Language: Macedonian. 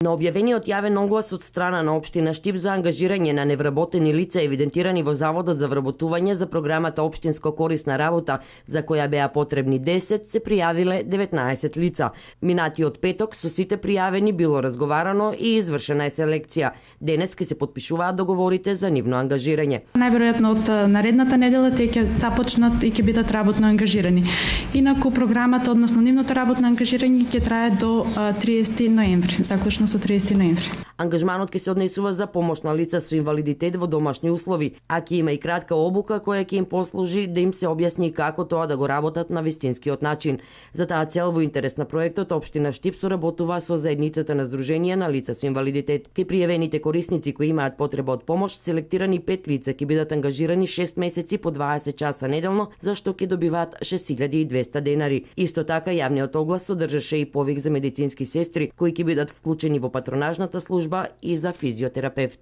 На објавениот јавен оглас од страна на општина Штип за ангажирање на невработени лица евидентирани во Заводот за вработување за програмата Општинско корисна работа, за која беа потребни 10, се пријавиле 19 лица. Минатиот петок со сите пријавени било разговарано и извршена е селекција. Денес ќе се потпишуваат договорите за нивно ангажирање. Најверојатно од наредната недела те ќе започнат и ќе бидат работно ангажирани. Инаку програмата, односно нивното работно ангажирање ќе трае до 30 ноември, заклучно со 30 ноември. Ангажманот ќе се однесува за помош на лица со инвалидитет во домашни услови, а ќе има и кратка обука која ќе им послужи да им се објасни како тоа да го работат на вистинскиот начин. За таа цел во интерес на проектот општина Штип соработува со заедницата на здруженија на лица со инвалидитет. Кај пријавените корисници кои имаат потреба од помош, селектирани 5 лица ќе бидат ангажирани 6 месеци по 20 часа неделно, за што ќе добиваат 6200 денари. Исто така јавниот оглас содржаше и повик за медицински сестри кои ќе бидат вклучени во патронажната служба и за физиотерапевт.